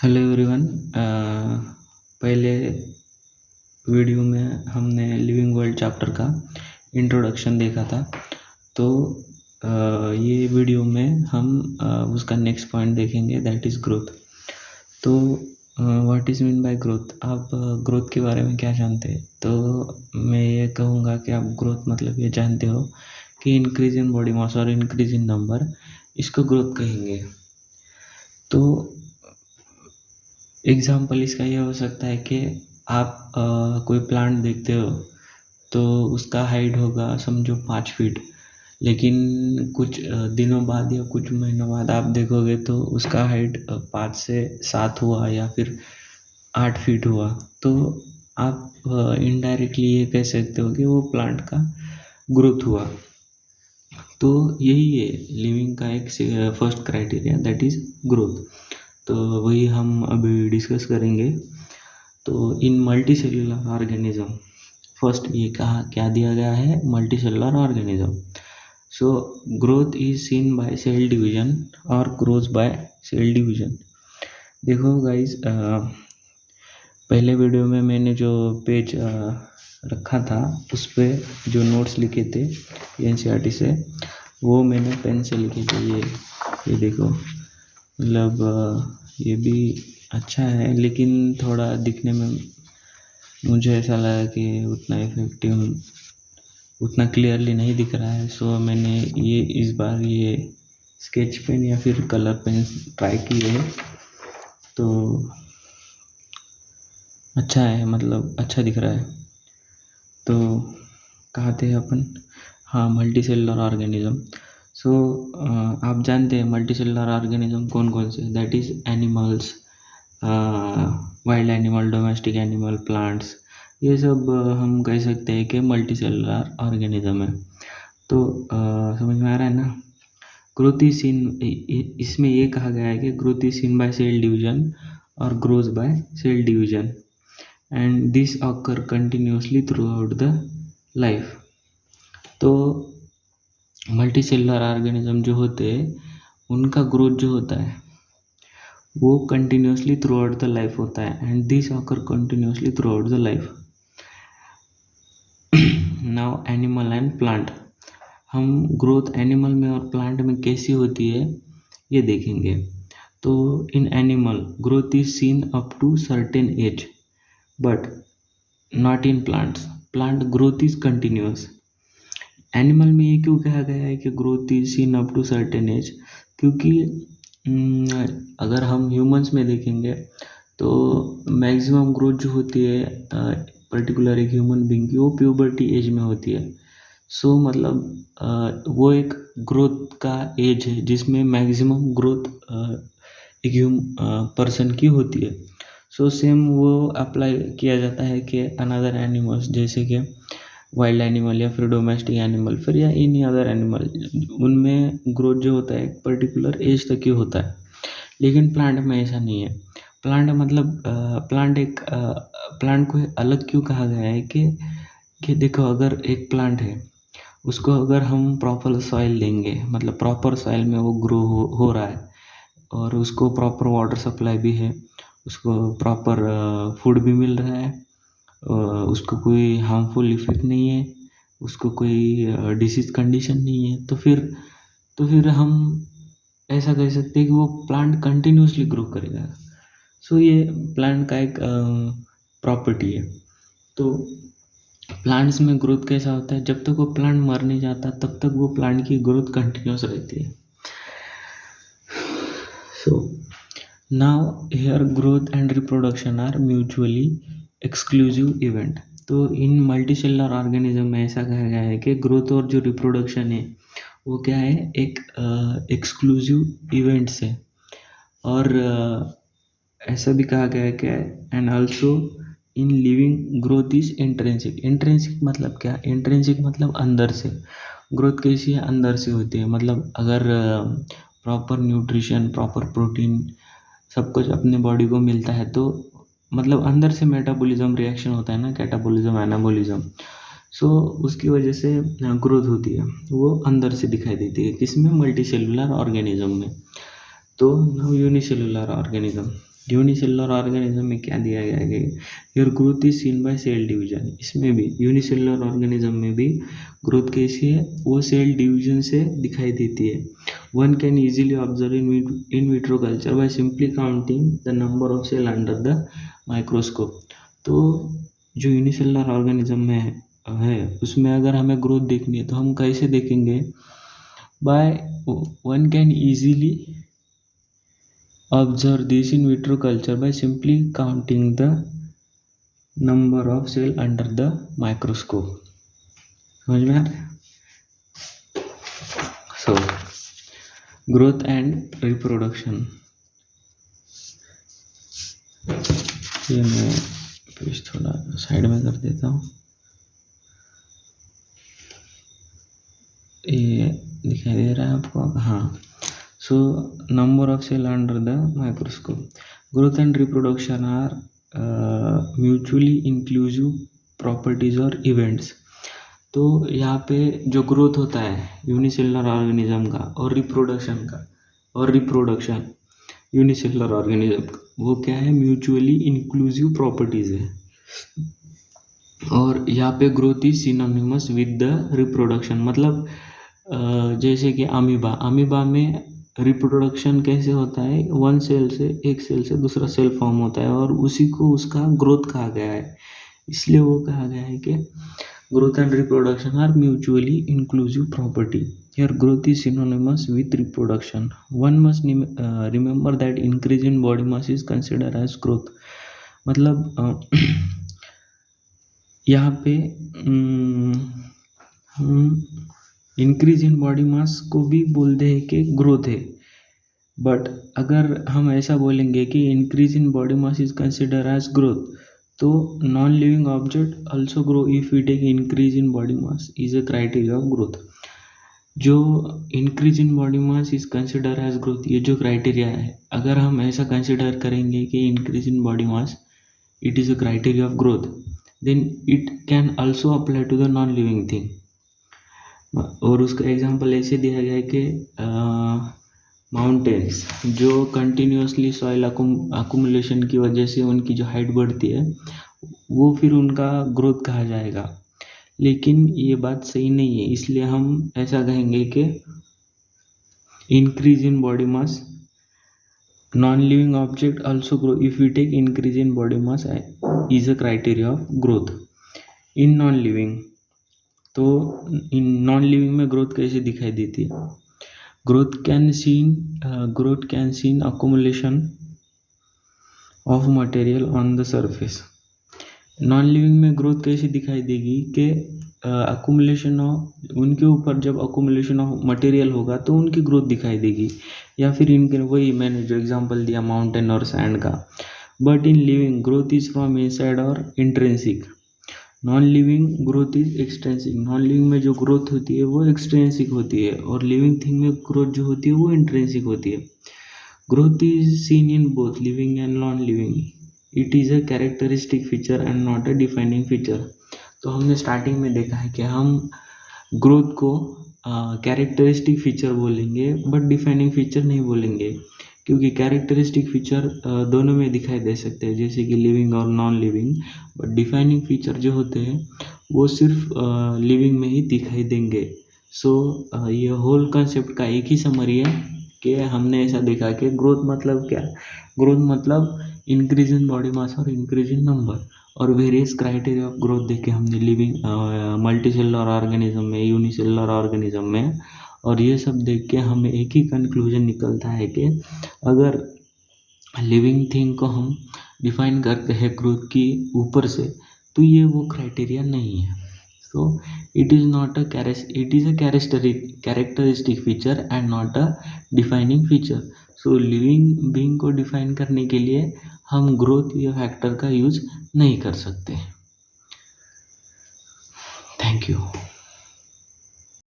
Hello everyone. पहले video में हमने लिविंग वर्ल्ड चैप्टर का इंट्रोडक्शन देखा था। तो ये वीडियो में हम उसका नेक्स्ट पॉइंट देखेंगे, दैट इज़ ग्रोथ। तो what is mean by growth? आप ग्रोथ के बारे में क्या जानते हैं? तो मैं ये कहूँगा कि आप ग्रोथ मतलब ये जानते हो कि इंक्रीज इन बॉडी मास और इंक्रीज इन नंबर, इसको ग्रोथ कहेंगे। तो एग्जाम्पल इसका ये हो सकता है कि आप कोई प्लांट देखते हो तो उसका हाइट होगा समझो 5 फीट, लेकिन कुछ दिनों बाद या कुछ महीनों बाद आप देखोगे तो उसका हाइट 5 से 7 हुआ या फिर 8 फीट हुआ। तो आप इनडायरेक्टली ये कह सकते हो कि वो प्लांट का ग्रोथ हुआ। तो यही है लिविंग का एक first criteria, that is growth. तो वही हम अभी डिस्कस करेंगे। तो in multi cellular organism, first ये कहा क्या दिया गया है, multi cellular organism. So growth is seen by cell division और ग्रोथ बाय सेल डिवीजन। देखो गाइस, पहले वीडियो में मैंने जो पेज रखा था उस पर जो नोट्स लिखे थे एनसीईआरटी से, वो मैंने पेन से लिखे थे। ये देखो, मतलब ये भी अच्छा है, लेकिन थोड़ा दिखने में मुझे ऐसा लगा कि उतना इफेक्टिव, उतना क्लियरली नहीं दिख रहा है। सो मैंने ये इस बार ये स्केच पेन या फिर कलर पेन ट्राई की है, तो अच्छा है, मतलब अच्छा दिख रहा है। तो कहाँ थे अपन? हाँ, मल्टी सेलुलर ऑर्गेनिज्म। सो आप जानते हैं मल्टी सेलुलर ऑर्गेनिज्म कौन कौन से? That is animals, wild animal, domestic animal, plants, ये सब हम कह सकते हैं कि मल्टी सेलुलर ऑर्गेनिज्म है। तो समझ में आ रहा है ना? ग्रोथ इज सीन, इसमें ये कहा गया है कि growth is seen by cell division और growth by cell division, and this occur continuously throughout the life. तो मल्टी सेलुलर ऑर्गेनिज्म जो होते हैं उनका ग्रोथ जो होता है वो continuously throughout the life होता है, and this occur continuously throughout the life. Now animal and plant, हम ग्रोथ एनिमल में और प्लांट में कैसी होती है ये देखेंगे। तो in animal growth is seen up to certain age, but not in plants. Plant growth is continuous. Animal में ये क्यों कहा गया है कि growth is seen up to certain age? क्योंकि अगर हम ह्यूमंस में देखेंगे तो मैक्सिमम ग्रोथ जो होती है पर्टिकुलर एक ह्यूमन बीइंग की, वो प्यूबर्टी एज में होती है। सो मतलब वो एक ग्रोथ का एज है जिसमें मैक्सिमम ग्रोथ एक पर्सन की होती है। सो सेम वो अप्लाई किया जाता है कि अनदर एनिमल्स, जैसे कि वाइल्ड एनिमल या फिर डोमेस्टिक एनिमल फिर या एनी अदर एनिमल, उनमें ग्रोथ जो होता है एक पर्टिकुलर एज तक ही होता है। लेकिन प्लांट में ऐसा नहीं है। प्लांट मतलब प्लांट को अलग क्यों कहा गया है कि देखो, अगर एक प्लांट है उसको अगर हम प्रॉपर सॉइल देंगे, मतलब प्रॉपर सॉइल में वो ग्रो हो रहा है और उसको प्रॉपर वाटर सप्लाई भी है, उसको प्रॉपर फूड भी मिल रहा है, उसको कोई हार्मफुल इफेक्ट नहीं है, उसको कोई डिसीज कंडीशन नहीं है, तो फिर हम ऐसा कह सकते हैं कि वो प्लांट कंटिन्यूसली ग्रो करेगा। सो ये प्लांट का एक प्रॉपर्टी है। तो प्लांट्स में ग्रोथ कैसा होता है? जब तक वो प्लांट मर नहीं जाता तब तक वो प्लांट की ग्रोथ कंटिन्यूस रहती है। So now here growth and reproduction are mutually exclusive event. तो इन मल्टी सेलुलर ऑर्गेनिज्म में ऐसा कहा गया है कि ग्रोथ और जो रिप्रोडक्शन है वो क्या है, एक एक्सक्लूसिव इवेंट्स है। और ऐसा भी कहा गया है कि and also in living growth is intrinsic. Intrinsic मतलब क्या? इंट्रिंसिक मतलब अंदर से। ग्रोथ कैसी है? अंदर से होती है। मतलब अगर प्रॉपर न्यूट्रिशन, प्रॉपर प्रोटीन सब कुछ अपने बॉडी को मिलता है तो मतलब अंदर से मेटाबॉलिज्म रिएक्शन होता है ना, कैटाबॉलिज्म, एनाबॉलिज्म। सो उसकी वजह से ग्रोथ होती है, वो अंदर से दिखाई देती है। किसमें? मल्टी सेलुलर ऑर्गेनिज्म में। तो now unicellular organism, unicellular organism में क्या दिया गया है, your growth is seen by cell division. इसमें भी यूनिसेलुलर ऑर्गेनिज्म में भी ग्रोथ कैसी है, वो सेल डिवीजन से दिखाई देती है। One can easily observe in vitro culture by simply counting the number of cell under the microscope. तो जो यूनिसेलुलर ऑर्गेनिज्म में है उसमें अगर हमें ग्रोथ देखनी है तो हम कैसे देखेंगे, by one can easily observe this in vitro culture by simply counting the number of cell under the microscope। समझ में आ रहा है? So growth and reproduction, ये मैं पेज थोड़ा साइड में कर देता हूँ, ये दिखाई दे रहा है आपको? हाँ। So number of cell under the microscope. Growth and reproduction are mutually inclusive properties or events। तो यहाँ पे जो ग्रोथ होता है यूनिसेलुलर ऑर्गेनिज्म का और रिप्रोडक्शन यूनिसेलुलर ऑर्गेनिज्म का, वो क्या है, म्यूचुअली इंक्लूसिव प्रॉपर्टीज़ है। और यहाँ पे growth is synonymous with the reproduction. मतलब जैसे कि अमीबा में रिप्रोडक्शन कैसे होता है, वन सेल से, एक सेल से दूसरा सेल फॉर्म होता है और उसी को उसका ग्रोथ कहा गया है। इसलिए वो कहा गया है कि growth and reproduction are mutually inclusive property. Here growth is synonymous with reproduction. One must remember that increase in body mass is consider as growth. मतलब यहाँ पे हम इंक्रीज इन बॉडी मास को भी बोलते हैं कि ग्रोथ है, बट अगर हम ऐसा बोलेंगे कि increase in body mass is consider as growth, तो non living object also grow if we take increase in body mass is a criteria of growth. जो increase in body mass is consider as growth, ये जो criteria है, अगर हम ऐसा consider करेंगे कि increase in body mass it is a criteria of growth, then it can also apply to the non living thing. और उसका एग्जांपल ऐसे दिया गया है कि माउंटेन्स जो कंटिन्यूसली सॉइल अकुमुलेशन की वजह से उनकी जो हाइट बढ़ती है, वो फिर उनका ग्रोथ कहा जाएगा। लेकिन ये बात सही नहीं है, इसलिए हम ऐसा कहेंगे कि increase in body mass, non living object also grow if we take increase in body mass is a criteria of growth. In non living, तो इन नॉन लिविंग में ग्रोथ कैसे दिखाई देती है? Growth can seen accumulation of material on the surface. Non living में growth कैसे दिखाई देगी कि अकुमुलेशन ऑफ, उनके ऊपर जब अकुमुलेशन ऑफ मटेरियल होगा तो उनकी ग्रोथ दिखाई देगी, या फिर इनके, वही मैंने जो एग्जांपल दिया माउंटेन और सैंड का। But in living growth is from inside और intrinsic. Non living growth is extrinsic. Non living में जो ग्रोथ होती है वो एक्सट्रिंसिक होती है, और लिविंग थिंग में ग्रोथ जो होती है वो इंट्रिंसिक होती है। Growth is seen in both living and non living. It is a characteristic feature and not a defining feature. तो हमने स्टार्टिंग में देखा है कि हम ग्रोथ को कैरेक्टरिस्टिक फीचर बोलेंगे बट डिफाइनिंग फीचर नहीं बोलेंगे, क्योंकि कैरेक्टरिस्टिक फीचर दोनों में दिखाई दे सकते हैं, जैसे कि लिविंग और non living. But defining feature जो होते हैं वो सिर्फ लिविंग में ही दिखाई देंगे। सो ये होल कंसेप्ट का एक ही समरी है कि हमने ऐसा देखा कि ग्रोथ मतलब क्या? ग्रोथ मतलब इंक्रीज इन बॉडी मास और इंक्रीज इन नंबर, और वेरियस क्राइटेरिया ऑफ ग्रोथ देखे हमने लिविंग, मल्टीसेलुलर ऑर्गेनिज्म में, यूनिसेलुलर ऑर्गेनिज्म में। और ये सब देख के हमें एक ही कंक्लूजन निकलता है कि अगर लिविंग थिंग को हम डिफाइन करते हैं ग्रोथ की ऊपर से, तो ये वो क्राइटेरिया नहीं है। So it is a characteristic feature and not a defining feature. So living being को डिफाइन करने के लिए हम ग्रोथ या फैक्टर का यूज नहीं कर सकते। Thank you.